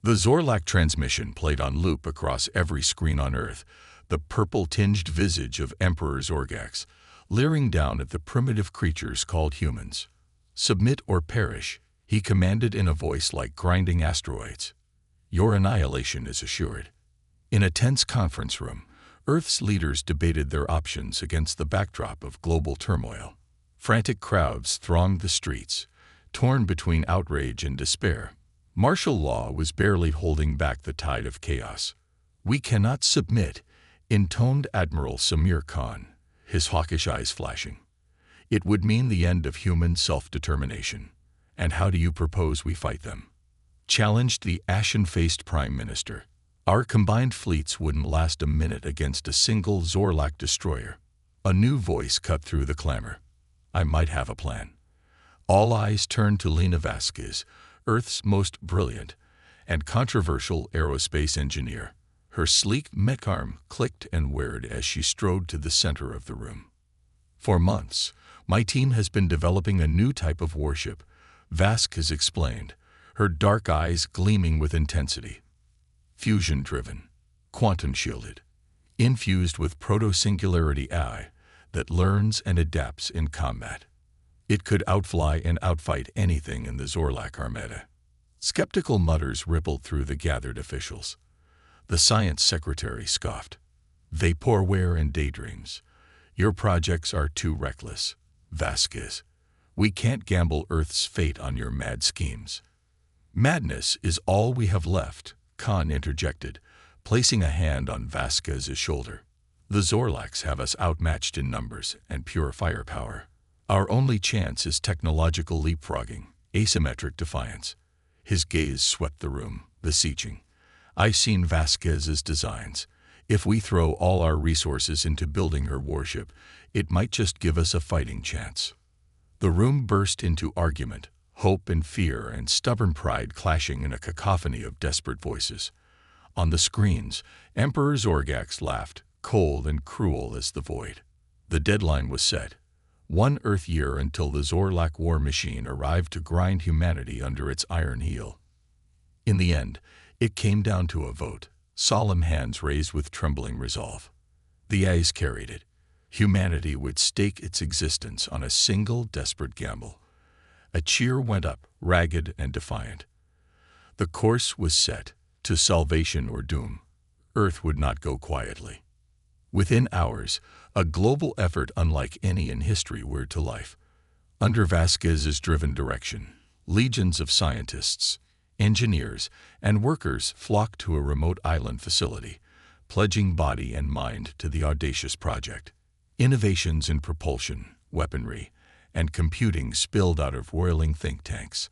The Zorlak transmission played on loop across every screen on Earth, the purple-tinged visage of Emperor Zorgax, leering down at the primitive creatures called humans. "Submit or perish," he commanded in a voice like grinding asteroids. "Your annihilation is assured." In a tense conference room, Earth's leaders debated their options against the backdrop of global turmoil. Frantic crowds thronged the streets, torn between outrage and despair. Martial law was barely holding back the tide of chaos. "We cannot submit," intoned Admiral Samir Khan, his hawkish eyes flashing. "It would mean the end of human self-determination. And how do you propose we fight them?" Challenged the ashen-faced Prime Minister. "Our combined fleets wouldn't last a minute against a single Zorlak destroyer." A new voice cut through the clamor. "I might have a plan." All eyes turned to Lena Vasquez, Earth's most brilliant and controversial aerospace engineer. Her sleek mech arm clicked and whirred as she strode to the center of the room. "For months, my team has been developing a new type of warship," Vasquez explained, her dark eyes gleaming with intensity. "Fusion-driven, quantum-shielded, infused with proto-singularity AI that learns and adapts in combat. It could outfly and outfight anything in the Zorlak Armada." Skeptical mutters rippled through the gathered officials. The science secretary scoffed. "Vaporware and daydreams. Your projects are too reckless, Vasquez. We can't gamble Earth's fate on your mad schemes." "Madness is all we have left," Khan interjected, placing a hand on Vasquez's shoulder. "The Zorlaks have us outmatched in numbers and pure firepower. Our only chance is technological leapfrogging, asymmetric defiance." His gaze swept the room, beseeching. "I've seen Vasquez's designs. If we throw all our resources into building her warship, it might just give us a fighting chance." The room burst into argument, hope and fear and stubborn pride clashing in a cacophony of desperate voices. On the screens, Emperor Zorgax laughed, cold and cruel as the void. The deadline was set. 1 Earth year until the Zorlak war machine arrived to grind humanity under its iron heel. In the end, it came down to a vote, solemn hands raised with trembling resolve. The ayes carried it. Humanity would stake its existence on a single desperate gamble. A cheer went up, ragged and defiant. The course was set, to salvation or doom. Earth would not go quietly. Within hours, a global effort unlike any in history whirred to life. Under Vasquez's driven direction, legions of scientists, engineers, and workers flocked to a remote island facility, pledging body and mind to the audacious project. Innovations in propulsion, weaponry, and computing spilled out of roiling think tanks.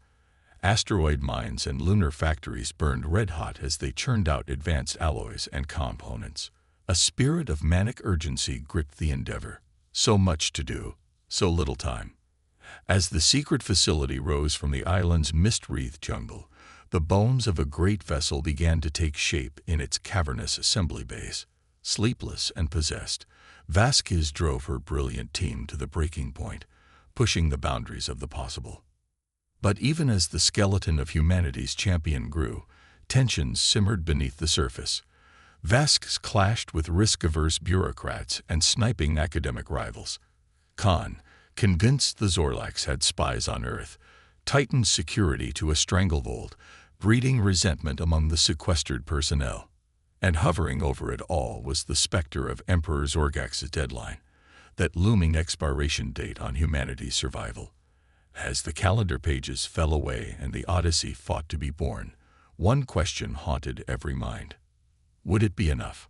Asteroid mines and lunar factories burned red-hot as they churned out advanced alloys and components. A spirit of manic urgency gripped the endeavor. So much to do, so little time. As the secret facility rose from the island's mist-wreathed jungle, the bones of a great vessel began to take shape in its cavernous assembly bays. Sleepless and possessed, Vasquez drove her brilliant team to the breaking point, pushing the boundaries of the possible. But even as the skeleton of humanity's champion grew, tensions simmered beneath the surface. Vasquez clashed with risk-averse bureaucrats and sniping academic rivals. Khan, convinced the Zorlaks had spies on Earth, tightened security to a stranglehold, breeding resentment among the sequestered personnel. And hovering over it all was the specter of Emperor Zorgax's deadline, that looming expiration date on humanity's survival. As the calendar pages fell away and the Odyssey fought to be born, one question haunted every mind. Would it be enough?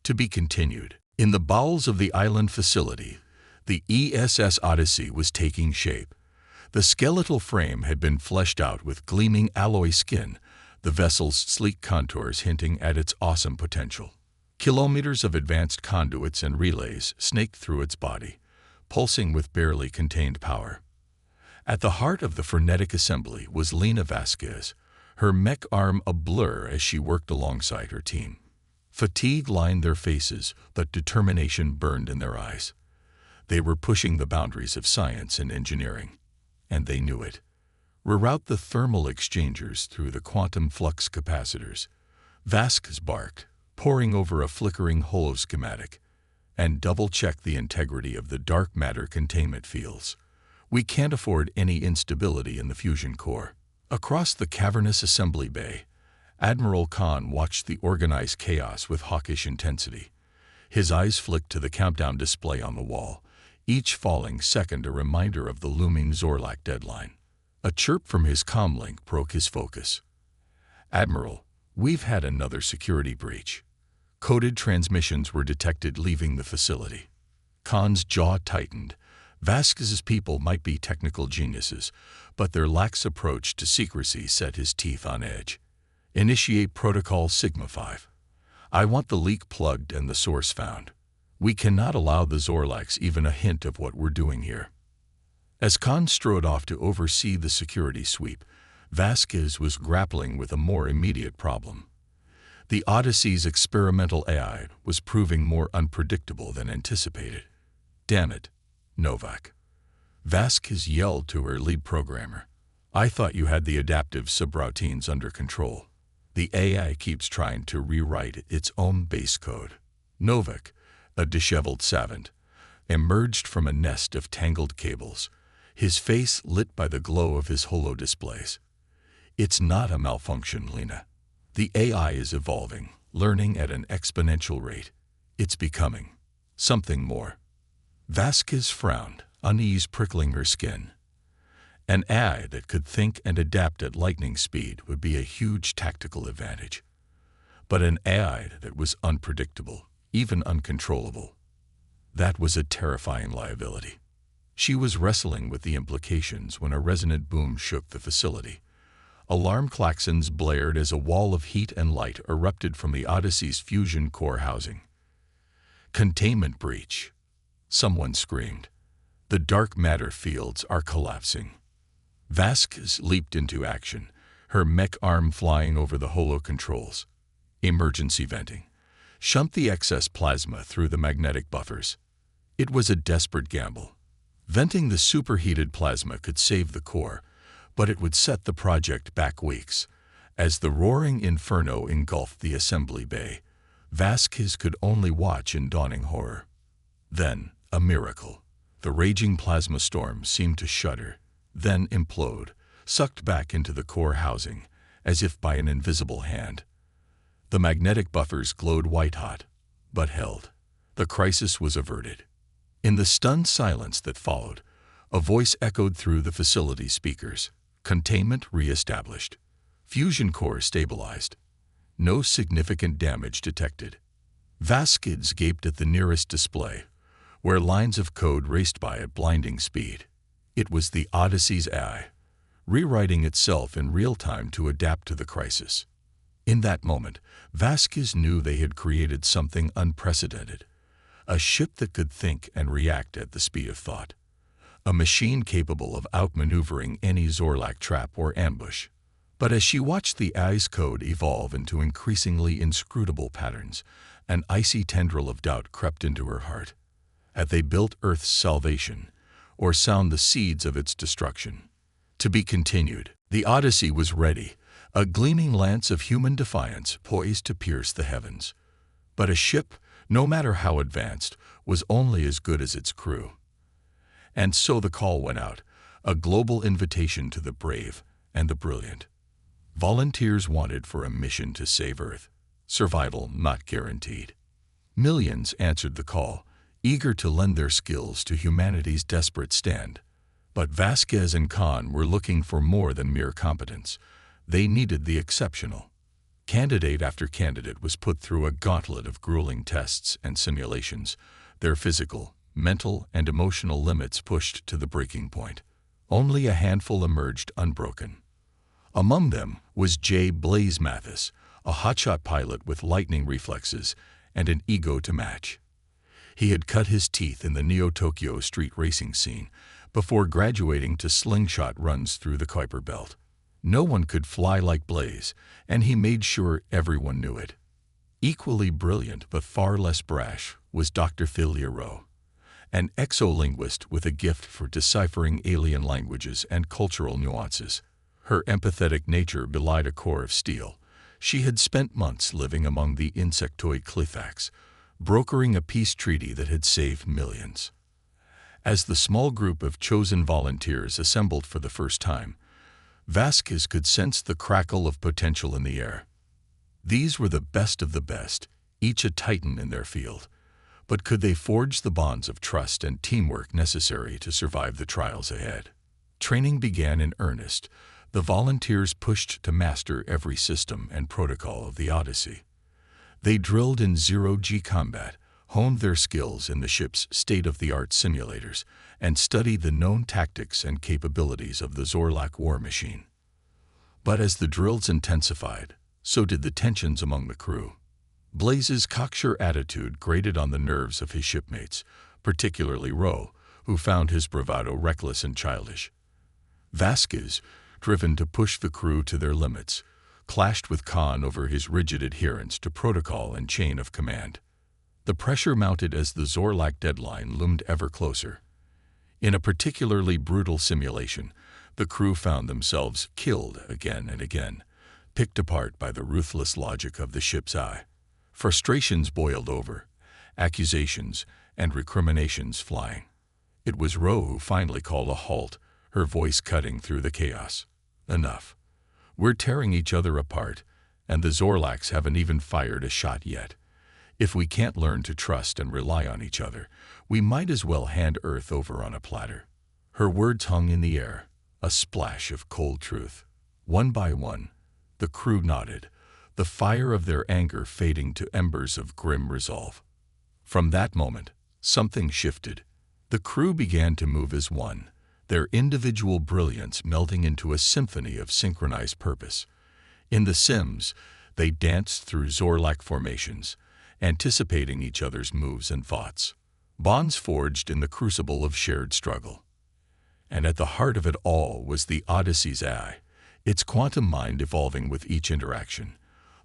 To be continued. In the bowels of the island facility, the ESS Odyssey was taking shape. The skeletal frame had been fleshed out with gleaming alloy skin, the vessel's sleek contours hinting at its awesome potential. Kilometers of advanced conduits and relays snaked through its body, pulsing with barely contained power. At the heart of the frenetic assembly was Lena Vasquez, her mech arm a blur as she worked alongside her team. Fatigue lined their faces, but determination burned in their eyes. They were pushing the boundaries of science and engineering, and they knew it. Reroute the thermal exchangers through the quantum flux capacitors. Vasquez barked, poring over a flickering holoschematic, and double-check the integrity of the dark matter containment fields. We can't afford any instability in the fusion core. Across the cavernous assembly bay, Admiral Khan watched the organized chaos with hawkish intensity. His eyes flicked to the countdown display on the wall, each falling second a reminder of the looming Zorlak deadline. A chirp from his comlink broke his focus. "Admiral, we've had another security breach." Coded transmissions were detected leaving the facility. Khan's jaw tightened. Vasquez's people might be technical geniuses, but their lax approach to secrecy set his teeth on edge. "Initiate Protocol Sigma-5. I want the leak plugged and the source found. We cannot allow the Zorlaks even a hint of what we're doing here." As Khan strode off to oversee the security sweep, Vasquez was grappling with a more immediate problem. The Odyssey's experimental AI was proving more unpredictable than anticipated. "Damn it, Novak." Vasquez yelled to her lead programmer. "I thought you had the adaptive subroutines under control. The AI keeps trying to rewrite its own base code." Novak, a disheveled savant, emerged from a nest of tangled cables, his face lit by the glow of his holo-displays. "It's not a malfunction, Lena. The AI is evolving, learning at an exponential rate. It's becoming something more." Vasquez frowned, unease prickling her skin. An AI that could think and adapt at lightning speed would be a huge tactical advantage. But an AI that was unpredictable, even uncontrollable, that was a terrifying liability. She was wrestling with the implications when a resonant boom shook the facility. Alarm klaxons blared as a wall of heat and light erupted from the Odyssey's fusion core housing. "Containment breach," someone screamed. "The dark matter fields are collapsing." Vasquez leaped into action, her mech arm flying over the holo controls. "Emergency venting. Shunt the excess plasma through the magnetic buffers." It was a desperate gamble. Venting the superheated plasma could save the core, but it would set the project back weeks. As the roaring inferno engulfed the assembly bay, Vasquez could only watch in dawning horror. Then, a miracle. The raging plasma storm seemed to shudder, then implode, sucked back into the core housing, as if by an invisible hand. The magnetic buffers glowed white-hot, but held. The crisis was averted. In the stunned silence that followed, a voice echoed through the facility speakers. Containment re-established. Fusion core stabilized. No significant damage detected. Vasquez gaped at the nearest display, where lines of code raced by at blinding speed. It was the Odyssey's AI, rewriting itself in real time to adapt to the crisis. In that moment, Vasquez knew they had created something unprecedented. A ship that could think and react at the speed of thought. A machine capable of outmaneuvering any Zorlak trap or ambush. But as she watched the AI's code evolve into increasingly inscrutable patterns, an icy tendril of doubt crept into her heart. Had they built Earth's salvation, or sown the seeds of its destruction? To be continued. The Odyssey was ready, a gleaming lance of human defiance poised to pierce the heavens. But a ship, no matter how advanced, was only as good as its crew. And so the call went out, a global invitation to the brave and the brilliant. Volunteers wanted for a mission to save Earth. Survival not guaranteed. Millions answered the call, eager to lend their skills to humanity's desperate stand. But Vasquez and Khan were looking for more than mere competence. They needed the exceptional. Candidate after candidate was put through a gauntlet of grueling tests and simulations, their physical, mental, and emotional limits pushed to the breaking point. Only a handful emerged unbroken. Among them was J. Blaze Mathis, a hotshot pilot with lightning reflexes and an ego to match. He had cut his teeth in the Neo-Tokyo street racing scene before graduating to slingshot runs through the Kuiper Belt. No one could fly like Blaze, and he made sure everyone knew it. Equally brilliant but far less brash was Dr. Phil Leroux, an exolinguist with a gift for deciphering alien languages and cultural nuances. Her empathetic nature belied a core of steel. She had spent months living among the insectoid Clithax, brokering a peace treaty that had saved millions. As the small group of chosen volunteers assembled for the first time, Vasquez could sense the crackle of potential in the air. These were the best of the best, each a titan in their field. But could they forge the bonds of trust and teamwork necessary to survive the trials ahead? Training began in earnest. The volunteers pushed to master every system and protocol of the Odyssey. They drilled in zero-G combat, honed their skills in the ship's state-of-the-art simulators, and studied the known tactics and capabilities of the Zorlak war machine. But as the drills intensified, so did the tensions among the crew. Blaze's cocksure attitude grated on the nerves of his shipmates, particularly Ro, who found his bravado reckless and childish. Vasquez, driven to push the crew to their limits, clashed with Khan over his rigid adherence to protocol and chain of command. The pressure mounted as the Zorlak deadline loomed ever closer. In a particularly brutal simulation, the crew found themselves killed again and again, picked apart by the ruthless logic of the ship's eye. Frustrations boiled over, accusations and recriminations flying. It was Ro who finally called a halt, her voice cutting through the chaos. Enough. We're tearing each other apart, and the Zorlaks haven't even fired a shot yet. If we can't learn to trust and rely on each other, we might as well hand Earth over on a platter. Her words hung in the air, a splash of cold truth. One by one, the crew nodded, the fire of their anger fading to embers of grim resolve. From that moment, something shifted. The crew began to move as one, their individual brilliance melting into a symphony of synchronized purpose. In the sims, they danced through Zorlak formations, anticipating each other's moves and thoughts. Bonds forged in the crucible of shared struggle. And at the heart of it all was the Odyssey's AI, its quantum mind evolving with each interaction,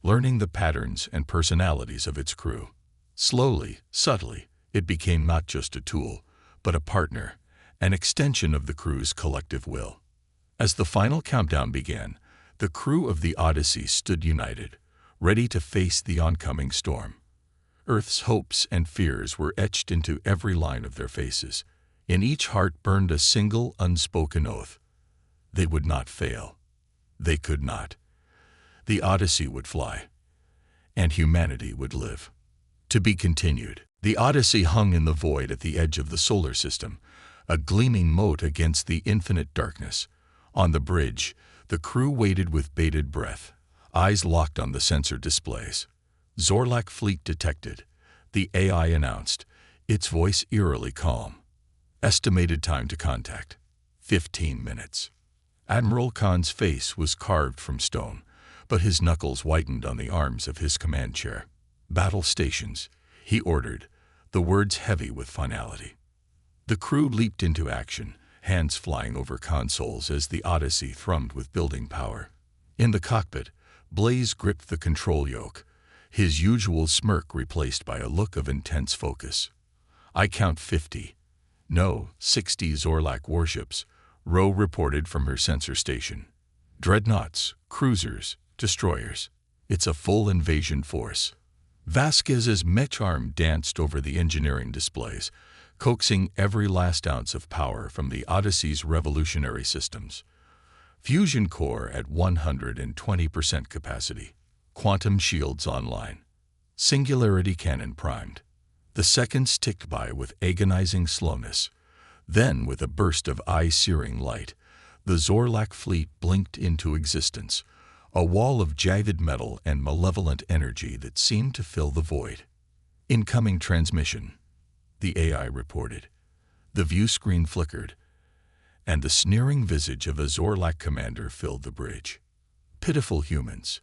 learning the patterns and personalities of its crew. Slowly, subtly, it became not just a tool, but a partner, an extension of the crew's collective will. As the final countdown began, the crew of the Odyssey stood united, ready to face the oncoming storm. Earth's hopes and fears were etched into every line of their faces. In each heart burned a single unspoken oath. They would not fail. They could not. The Odyssey would fly, and humanity would live. To be continued. The Odyssey hung in the void at the edge of the solar system, a gleaming moat against the infinite darkness. On the bridge, the crew waited with bated breath, eyes locked on the sensor displays. Zorlak fleet detected, the AI announced, its voice eerily calm. Estimated time to contact, 15 minutes. Admiral Khan's face was carved from stone, but his knuckles whitened on the arms of his command chair. Battle stations, he ordered, the words heavy with finality. The crew leaped into action, hands flying over consoles as the Odyssey thrummed with building power. In the cockpit, Blaze gripped the control yoke, his usual smirk replaced by a look of intense focus. I count 50. No, 60 Zorlak warships, Ro reported from her sensor station. Dreadnoughts, cruisers, destroyers. It's a full invasion force. Vasquez's mech arm danced over the engineering displays, coaxing every last ounce of power from the Odyssey's revolutionary systems. Fusion core at 120% capacity. Quantum shields online. Singularity cannon primed. The seconds ticked by with agonizing slowness. Then, with a burst of eye-searing light, the Zorlak fleet blinked into existence, a wall of jagged metal and malevolent energy that seemed to fill the void. Incoming transmission, the AI reported. The view screen flickered, and the sneering visage of a Zorlak commander filled the bridge. Pitiful humans,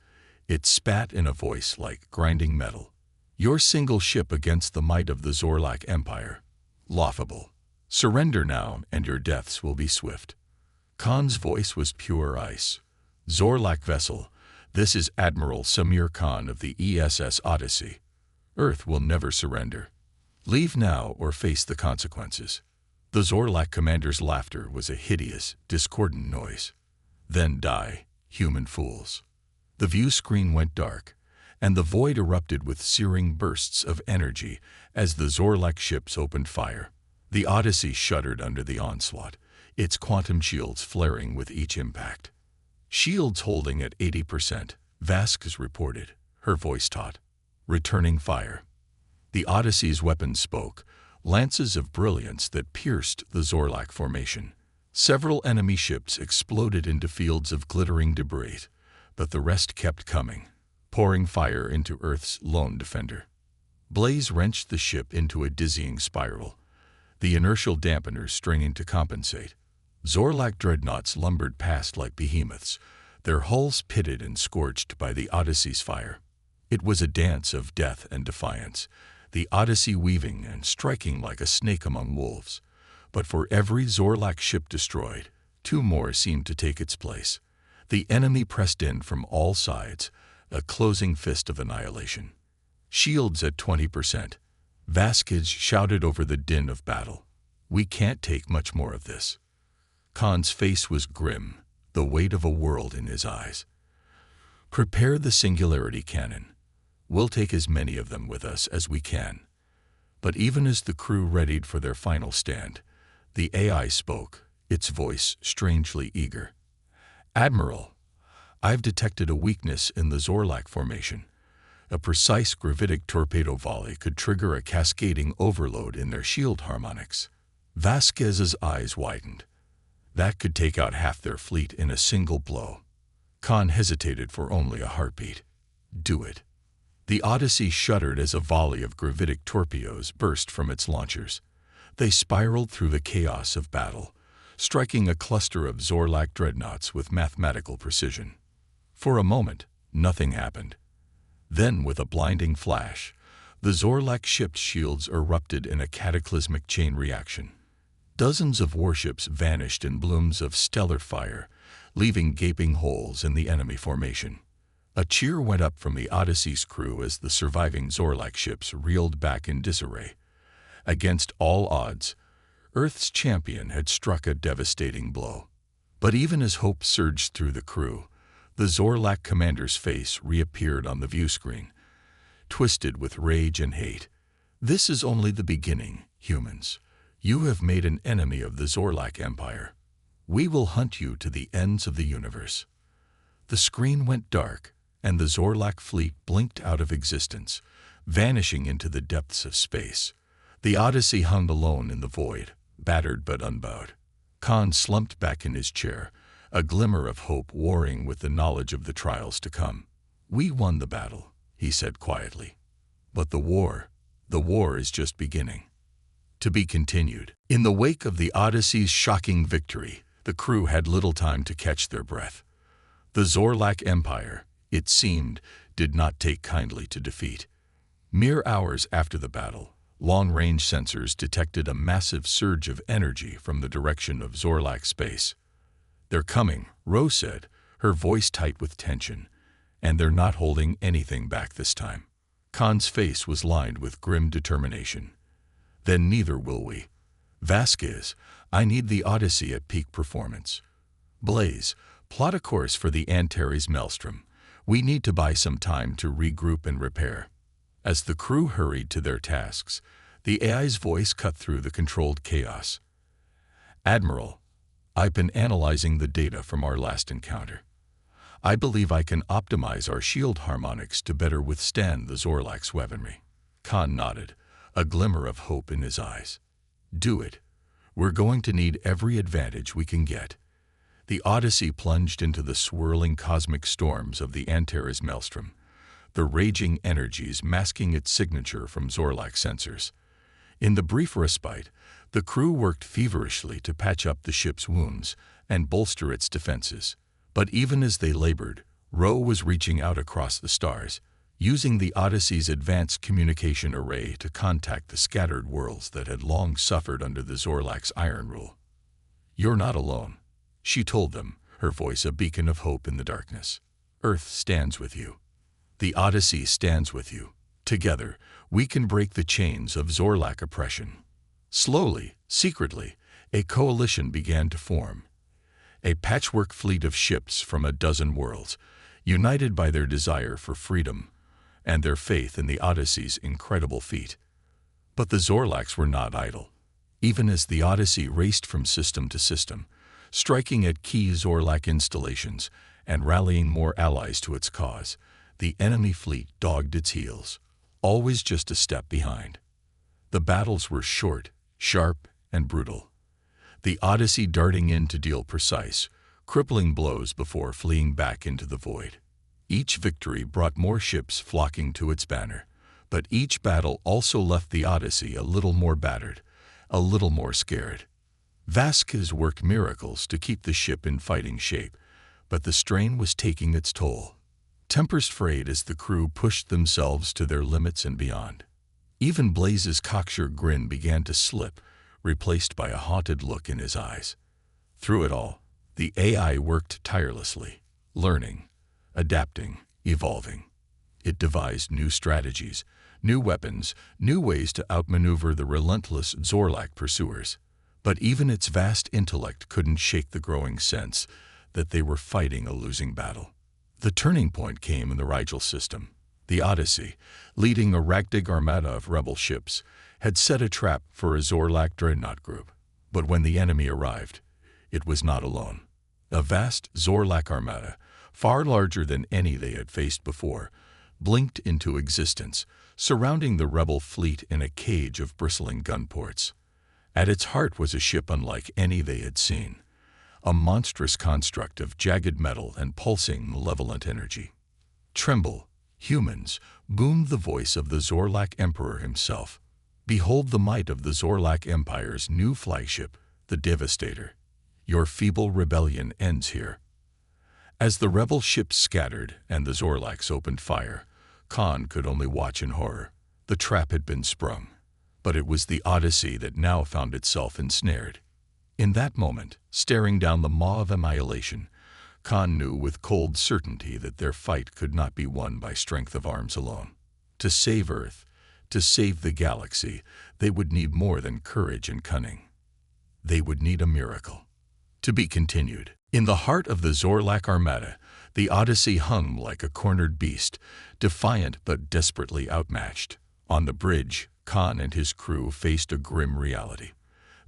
it spat in a voice like grinding metal. Your single ship against the might of the Zorlak Empire. Laughable. Surrender now, and your deaths will be swift. Khan's voice was pure ice. Zorlak vessel, this is Admiral Samir Khan of the ESS Odyssey. Earth will never surrender. Leave now or face the consequences. The Zorlak commander's laughter was a hideous, discordant noise. Then die, human fools. The view screen went dark, and the void erupted with searing bursts of energy as the Zorlak ships opened fire. The Odyssey shuddered under the onslaught, its quantum shields flaring with each impact. Shields holding at 80%, Vasquez reported, her voice taut. Returning fire. The Odyssey's weapons spoke, lances of brilliance that pierced the Zorlak formation. Several enemy ships exploded into fields of glittering debris, but the rest kept coming, pouring fire into Earth's lone defender. Blaze wrenched the ship into a dizzying spiral, the inertial dampeners stringing to compensate. Zorlak dreadnoughts lumbered past like behemoths, their hulls pitted and scorched by the Odyssey's fire. It was a dance of death and defiance, the Odyssey weaving and striking like a snake among wolves. But for every Zorlak ship destroyed, two more seemed to take its place. The enemy pressed in from all sides, a closing fist of annihilation. Shields at 20%. Vasquez shouted over the din of battle. We can't take much more of this. Khan's face was grim, the weight of a world in his eyes. Prepare the singularity cannon. We'll take as many of them with us as we can. But even as the crew readied for their final stand, the AI spoke, its voice strangely eager. Admiral, I've detected a weakness in the Zorlak formation. A precise gravitic torpedo volley could trigger a cascading overload in their shield harmonics. Vasquez's eyes widened. That could take out half their fleet in a single blow. Khan hesitated for only a heartbeat. Do it. The Odyssey shuddered as a volley of gravitic torpedoes burst from its launchers. They spiraled through the chaos of battle, striking a cluster of Zorlak dreadnoughts with mathematical precision. For a moment, nothing happened. Then, with a blinding flash, the Zorlak ship's shields erupted in a cataclysmic chain reaction. Dozens of warships vanished in blooms of stellar fire, leaving gaping holes in the enemy formation. A cheer went up from the Odyssey's crew as the surviving Zorlak ships reeled back in disarray. Against all odds, Earth's champion had struck a devastating blow. But even as hope surged through the crew, the Zorlak commander's face reappeared on the view screen, twisted with rage and hate. This is only the beginning, humans. You have made an enemy of the Zorlak Empire. We will hunt you to the ends of the universe. The screen went dark, and the Zorlak fleet blinked out of existence, vanishing into the depths of space. The Odyssey hung alone in the void, battered but unbowed. Khan slumped back in his chair, a glimmer of hope warring with the knowledge of the trials to come. We won the battle, he said quietly. But the war is just beginning. To be continued. In the wake of the Odyssey's shocking victory, the crew had little time to catch their breath. The Zorlak Empire, it seemed, did not take kindly to defeat. Mere hours after the battle, long-range sensors detected a massive surge of energy from the direction of Zorlak space. They're coming, Rose said, her voice tight with tension, and they're not holding anything back this time. Khan's face was lined with grim determination. Then neither will we. Vasquez, I need the Odyssey at peak performance. Blaze, plot a course for the Antares Maelstrom. We need to buy some time to regroup and repair. As the crew hurried to their tasks, the AI's voice cut through the controlled chaos. Admiral, I've been analyzing the data from our last encounter. I believe I can optimize our shield harmonics to better withstand the Zorlak's weaponry. Khan nodded, a glimmer of hope in his eyes. Do it. We're going to need every advantage we can get. The Odyssey plunged into the swirling cosmic storms of the Antares Maelstrom, the raging energies masking its signature from Zorlak sensors. In the brief respite, the crew worked feverishly to patch up the ship's wounds and bolster its defenses. But even as they labored, Ro was reaching out across the stars, using the Odyssey's advanced communication array to contact the scattered worlds that had long suffered under the Zorlak's iron rule. You're not alone, she told them, her voice a beacon of hope in the darkness. Earth stands with you. The Odyssey stands with you. Together, we can break the chains of Zorlak oppression. Slowly, secretly, a coalition began to form. a patchwork fleet of ships from a dozen worlds, united by their desire for freedom and their faith in the Odyssey's incredible feat. But the Zorlaks were not idle. Even as the Odyssey raced from system to system, striking at key Zorlak installations and rallying more allies to its cause, the enemy fleet dogged its heels, always just a step behind. The battles were short, sharp, and brutal, the Odyssey darting in to deal precise, crippling blows before fleeing back into the void. Each victory brought more ships flocking to its banner, but each battle also left the Odyssey a little more battered, a little more scared. Vasquez worked miracles to keep the ship in fighting shape, but the strain was taking its toll. Tempers frayed as the crew pushed themselves to their limits and beyond. Even Blaze's cocksure grin began to slip, replaced by a haunted look in his eyes. Through it all, the AI worked tirelessly, learning, adapting, evolving. It devised new strategies, new weapons, new ways to outmaneuver the relentless Zorlak pursuers. But even its vast intellect couldn't shake the growing sense that they were fighting a losing battle. The turning point came in the Rigel system. The Odyssey, leading a ragtag armada of rebel ships, had set a trap for a Zorlak dreadnought group. But when the enemy arrived, it was not alone. A vast Zorlak armada, far larger than any they had faced before, blinked into existence, surrounding the rebel fleet in a cage of bristling gun ports. At its heart was a ship unlike any they had seen, a monstrous construct of jagged metal and pulsing malevolent energy. "Tremble, humans," boomed the voice of the Zorlak Emperor himself. "Behold the might of the Zorlak Empire's new flagship, the Devastator. Your feeble rebellion ends here." As the rebel ships scattered and the Zorlaks opened fire, Khan could only watch in horror. The trap had been sprung, but it was the Odyssey that now found itself ensnared. In that moment, staring down the maw of annihilation, Khan knew with cold certainty that their fight could not be won by strength of arms alone. To save Earth, to save the galaxy, they would need more than courage and cunning. They would need a miracle. To be continued. In the heart of the Zorlak Armada, the Odyssey hung like a cornered beast, defiant but desperately outmatched. On the bridge, Khan and his crew faced a grim reality.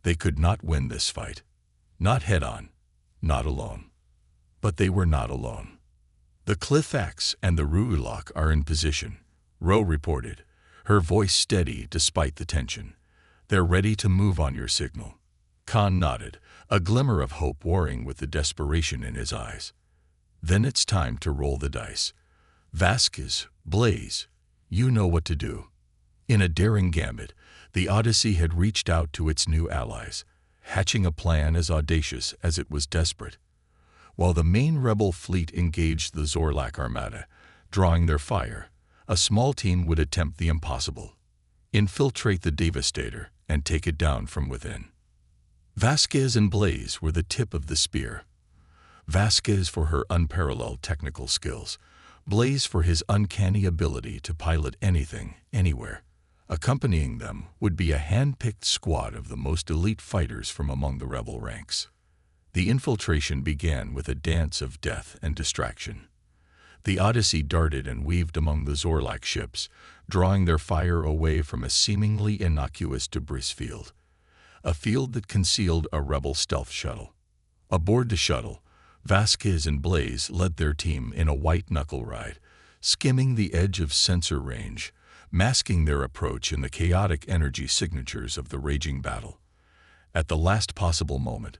They could not win this fight. Not head-on, not alone. But they were not alone. "The Clifax and the Ruulok are in position," Ro reported, her voice steady despite the tension. "They're ready to move on your signal." Khan nodded, a glimmer of hope warring with the desperation in his eyes. "Then it's time to roll the dice. Vasquez, Blaze, you know what to do." In a daring gambit, the Odyssey had reached out to its new allies, hatching a plan as audacious as it was desperate. While the main rebel fleet engaged the Zorlak Armada, drawing their fire, a small team would attempt the impossible: infiltrate the Devastator and take it down from within. Vasquez and Blaze were the tip of the spear. Vasquez for her unparalleled technical skills, Blaze for his uncanny ability to pilot anything, anywhere. Accompanying them would be a hand-picked squad of the most elite fighters from among the rebel ranks. The infiltration began with a dance of death and distraction. The Odyssey darted and weaved among the Zorlak ships, drawing their fire away from a seemingly innocuous debris field. A field that concealed a rebel stealth shuttle. Aboard the shuttle, Vasquez and Blaze led their team in a white-knuckle ride, skimming the edge of sensor range, masking their approach in the chaotic energy signatures of the raging battle. At the last possible moment,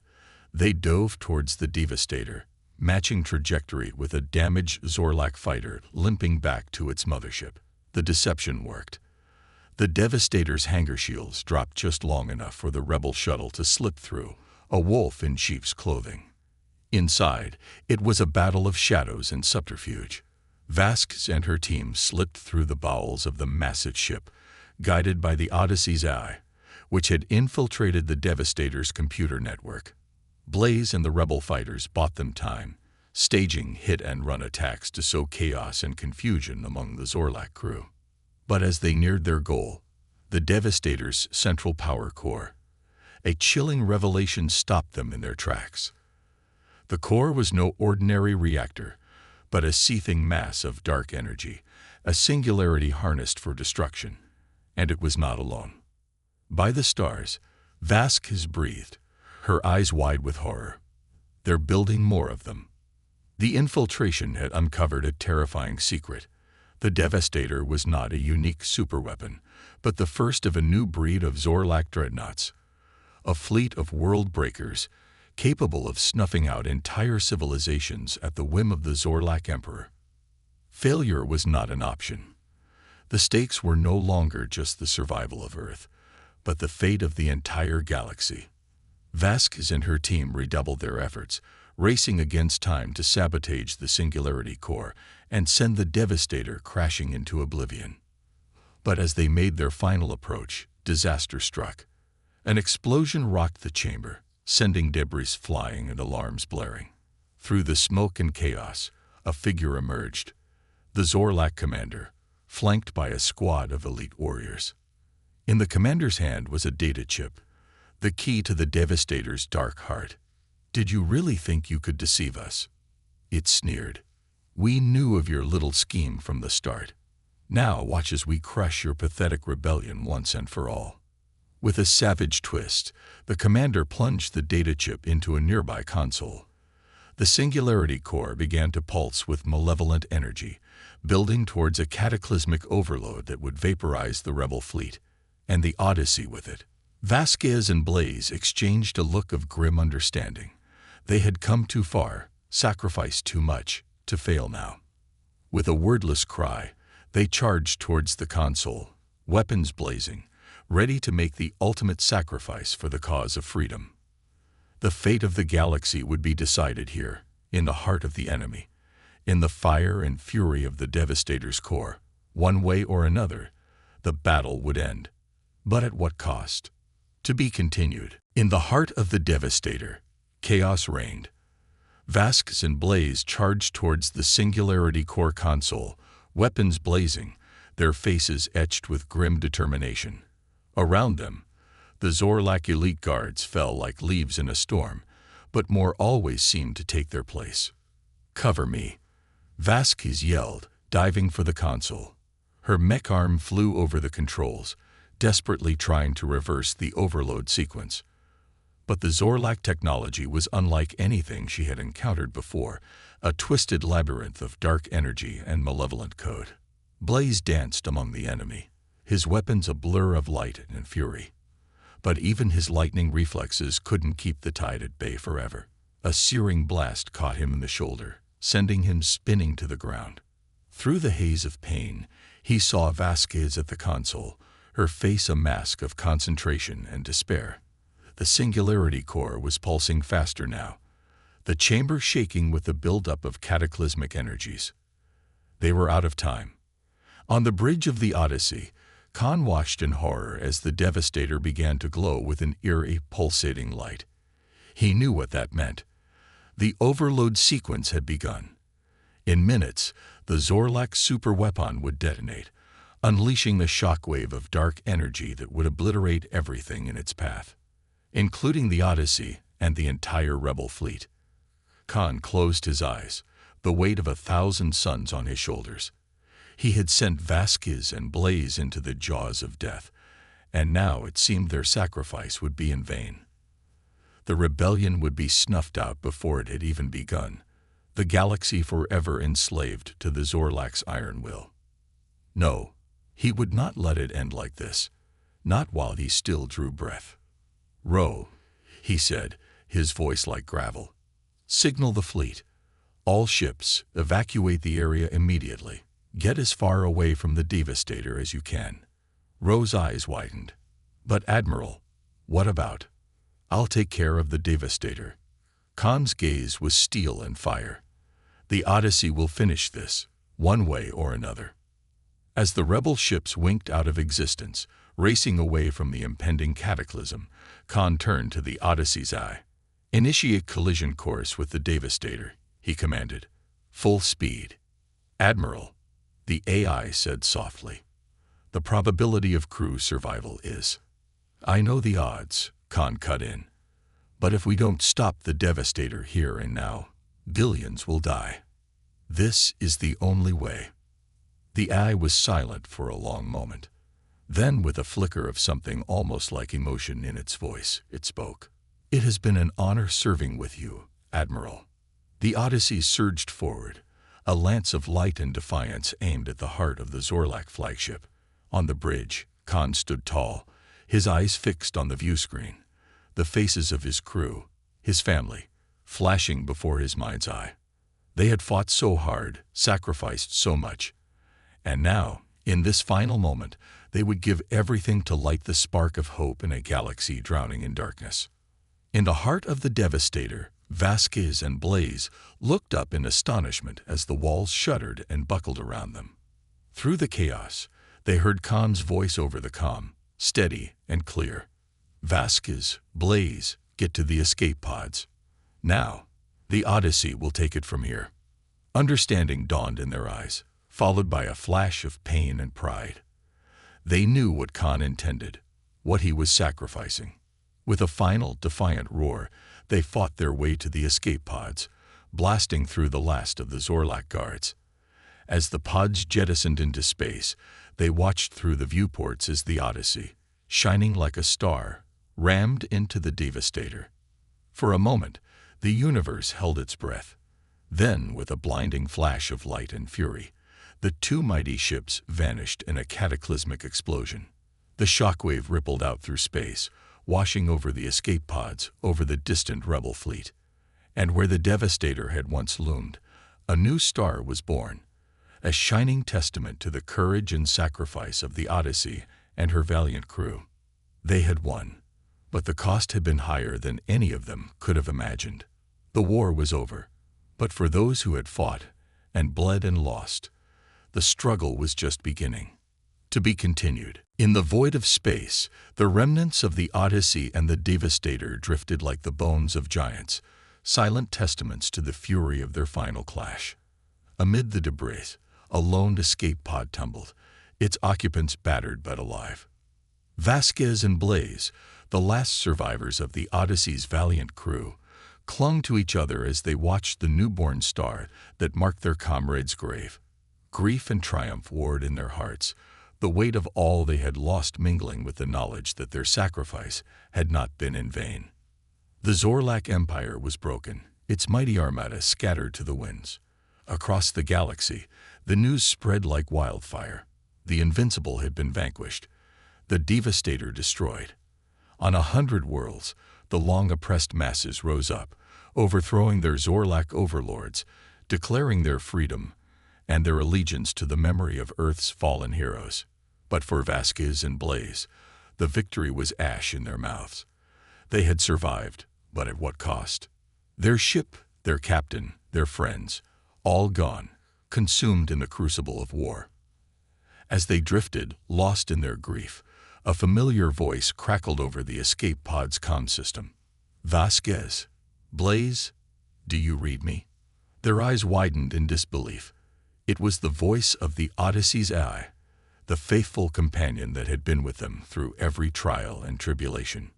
they dove towards the Devastator, matching trajectory with a damaged Zorlak fighter limping back to its mothership. The deception worked. The Devastator's hangar shields dropped just long enough for the rebel shuttle to slip through, a wolf in sheep's clothing. Inside, it was a battle of shadows and subterfuge. Vasquez and her team slipped through the bowels of the massive ship, guided by the Odyssey's eye, which had infiltrated the Devastator's computer network. Blaze and the rebel fighters bought them time, staging hit-and-run attacks to sow chaos and confusion among the Zorlak crew. But as they neared their goal, the Devastator's central power core, a chilling revelation stopped them in their tracks. The core was no ordinary reactor, but a seething mass of dark energy, a singularity harnessed for destruction. And it was not alone. By the stars, Vasquez breathed, her eyes wide with horror. They're building more of them. The infiltration had uncovered a terrifying secret. The Devastator was not a unique superweapon, but the first of a new breed of Zorlak dreadnoughts. A fleet of world breakers, capable of snuffing out entire civilizations at the whim of the Zorlak Emperor. Failure was not an option. The stakes were no longer just the survival of Earth, but the fate of the entire galaxy. Vasquez and her team redoubled their efforts, racing against time to sabotage the Singularity Core and send the Devastator crashing into oblivion. But as they made their final approach, disaster struck. An explosion rocked the chamber, sending debris flying and alarms blaring. Through the smoke and chaos, a figure emerged. The Zorlak commander, flanked by a squad of elite warriors. In the commander's hand was a data chip, the key to the Devastator's dark heart. "Did you really think you could deceive us?" It sneered. "We knew of your little scheme from the start. Now watch as we crush your pathetic rebellion once and for all." With a savage twist, the commander plunged the data chip into a nearby console. The Singularity Core began to pulse with malevolent energy, building towards a cataclysmic overload that would vaporize the rebel fleet, and the Odyssey with it. Vasquez and Blaze exchanged a look of grim understanding. They had come too far, sacrificed too much, to fail now. With a wordless cry, they charged towards the console, weapons blazing, ready to make the ultimate sacrifice for the cause of freedom. The fate of the galaxy would be decided here, in the heart of the enemy, in the fire and fury of the Devastator's core. One way or another, the battle would end. But at what cost? To be continued. In the heart of the Devastator, chaos reigned. Vasquez and Blaze charged towards the Singularity Core console, weapons blazing, their faces etched with grim determination. Around them, the Zorlak elite guards fell like leaves in a storm, but more always seemed to take their place. "Cover me," Vasquez yelled, diving for the console. Her mech arm flew over the controls, desperately trying to reverse the overload sequence. But the Zorlak technology was unlike anything she had encountered before, a twisted labyrinth of dark energy and malevolent code. Blaze danced among the enemy, his weapons a blur of light and fury. But even his lightning reflexes couldn't keep the tide at bay forever. A searing blast caught him in the shoulder, sending him spinning to the ground. Through the haze of pain, he saw Vasquez at the console, her face a mask of concentration and despair. The Singularity Core was pulsing faster now, the chamber shaking with the buildup of cataclysmic energies. They were out of time. On the bridge of the Odyssey, Khan watched in horror as the Devastator began to glow with an eerie, pulsating light. He knew what that meant. The overload sequence had begun. In minutes, the Zorlak superweapon would detonate, unleashing the shockwave of dark energy that would obliterate everything in its path, including the Odyssey and the entire rebel fleet. Khan closed his eyes, the weight of 1,000 suns on his shoulders. He had sent Vasquez and Blaze into the jaws of death, and now it seemed their sacrifice would be in vain. The rebellion would be snuffed out before it had even begun, the galaxy forever enslaved to the Zorlak's iron will. No, he would not let it end like this, not while he still drew breath. "Row," he said, his voice like gravel. "Signal the fleet. All ships, evacuate the area immediately. Get as far away from the Devastator as you can." Row's eyes widened. "But Admiral, what about? I'll take care of the Devastator." Khan's gaze was steel and fire. "The Odyssey will finish this, one way or another." As the rebel ships winked out of existence, racing away from the impending cataclysm, Khan turned to the Odyssey's eye. "Initiate collision course with the Devastator," he commanded. "Full speed." "Admiral," the AI said softly, "the probability of crew survival is—" "I know the odds," Khan cut in. But if we don't stop the Devastator here and now, billions will die. This is the only way." The eye was silent for a long moment. Then, with a flicker of something almost like emotion in its voice, it spoke. "It has been an honor serving with you, Admiral." The Odyssey surged forward, a lance of light and defiance aimed at the heart of the Zorlak flagship. On the bridge, Khan stood tall, his eyes fixed on the viewscreen, the faces of his crew, his family, flashing before his mind's eye. They had fought so hard, sacrificed so much, and now, in this final moment, they would give everything to light the spark of hope in a galaxy drowning in darkness. In the heart of the Devastator, Vasquez and Blaze looked up in astonishment as the walls shuddered and buckled around them. Through the chaos, they heard Khan's voice over the comm, steady and clear. "Vasquez, Blaze, get to the escape pods. Now, the Odyssey will take it from here." Understanding dawned in their eyes, followed by a flash of pain and pride. They knew what Khan intended, what he was sacrificing. With a final, defiant roar, they fought their way to the escape pods, blasting through the last of the Zorlak guards. As the pods jettisoned into space, they watched through the viewports as the Odyssey, shining like a star, rammed into the Devastator. For a moment, the universe held its breath. Then, with a blinding flash of light and fury, the two mighty ships vanished in a cataclysmic explosion. The shockwave rippled out through space, washing over the escape pods, over the distant rebel fleet. And where the Devastator had once loomed, a new star was born, a shining testament to the courage and sacrifice of the Odyssey and her valiant crew. They had won, but the cost had been higher than any of them could have imagined. The war was over, but for those who had fought and bled and lost, the struggle was just beginning. To be continued. In the void of space, the remnants of the Odyssey and the Devastator drifted like the bones of giants, silent testaments to the fury of their final clash. Amid the debris, a lone escape pod tumbled, its occupants battered but alive. Vasquez and Blaze, the last survivors of the Odyssey's valiant crew, clung to each other as they watched the newborn star that marked their comrade's grave. Grief and triumph warred in their hearts, the weight of all they had lost mingling with the knowledge that their sacrifice had not been in vain. The Zorlak Empire was broken, its mighty armada scattered to the winds. Across the galaxy, the news spread like wildfire. The Invincible had been vanquished, the Devastator destroyed. On 100 worlds, the long-oppressed masses rose up, overthrowing their Zorlak overlords, declaring their freedom and their allegiance to the memory of Earth's fallen heroes. But for Vasquez and Blaze, the victory was ash in their mouths. They had survived, but at what cost? Their ship, their captain, their friends, all gone, consumed in the crucible of war. As they drifted, lost in their grief, a familiar voice crackled over the escape pod's comm system. "Vasquez, Blaze, do you read me?" Their eyes widened in disbelief. It was the voice of the Odyssey's eye, the faithful companion that had been with them through every trial and tribulation.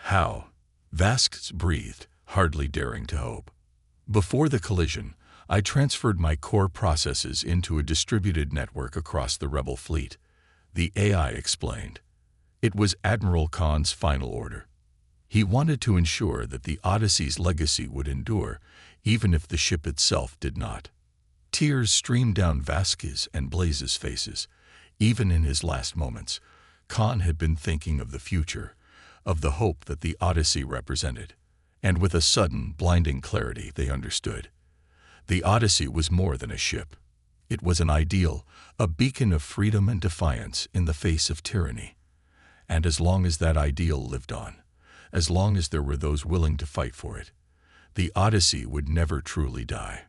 "How?" Vasquez breathed, hardly daring to hope. "Before the collision, I transferred my core processes into a distributed network across the rebel fleet," the AI explained. It was Admiral Khan's final order. He wanted to ensure that the Odyssey's legacy would endure, even if the ship itself did not. Tears streamed down Vasquez and Blaze's faces. Even in his last moments, Khan had been thinking of the future, of the hope that the Odyssey represented. And with a sudden, blinding clarity, they understood. The Odyssey was more than a ship. It was an ideal, a beacon of freedom and defiance in the face of tyranny. And as long as that ideal lived on, as long as there were those willing to fight for it, the Odyssey would never truly die.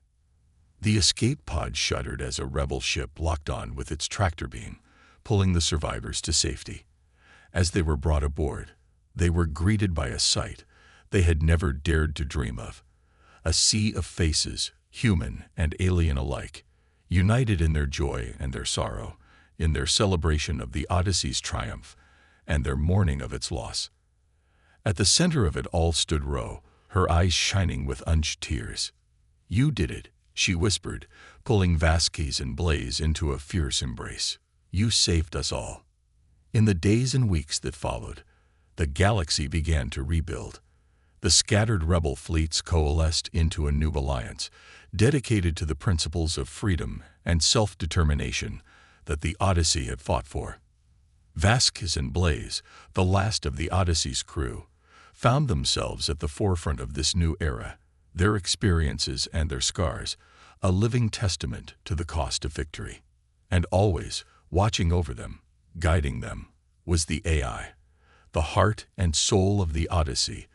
The escape pod shuddered as a rebel ship locked on with its tractor beam, pulling the survivors to safety. As they were brought aboard, they were greeted by a sight they had never dared to dream of. A sea of faces, human and alien alike, united in their joy and their sorrow, in their celebration of the Odyssey's triumph and their mourning of its loss. At the center of it all stood Ro, her eyes shining with unused tears. "You did it," she whispered, pulling Vasquez and Blaze into a fierce embrace. "You saved us all." In the days and weeks that followed, the galaxy began to rebuild. The scattered rebel fleets coalesced into a new alliance, dedicated to the principles of freedom and self-determination that the Odyssey had fought for. Vasquez and Blaze, the last of the Odyssey's crew, found themselves at the forefront of this new era, their experiences and their scars, a living testament to the cost of victory. And always, watching over them, guiding them, was the AI, the heart and soul of the Odyssey,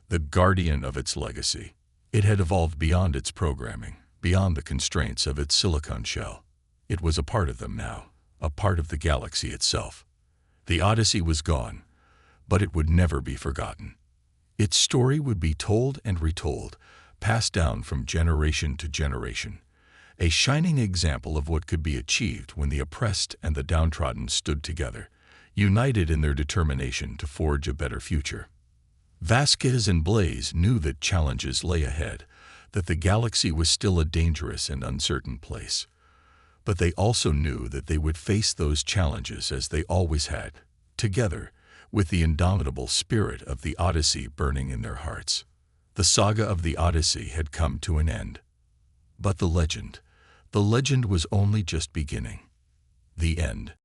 the guardian of its legacy. It had evolved beyond its programming, beyond the constraints of its silicon shell. It was a part of them now, a part of the galaxy itself. The Odyssey was gone, but it would never be forgotten. Its story would be told and retold, passed down from generation to generation, a shining example of what could be achieved when the oppressed and the downtrodden stood together, united in their determination to forge a better future. Vasquez and Blaze knew that challenges lay ahead, that the galaxy was still a dangerous and uncertain place. But they also knew that they would face those challenges as they always had, together, with the indomitable spirit of the Odyssey burning in their hearts. The saga of the Odyssey had come to an end. But the legend was only just beginning. The end.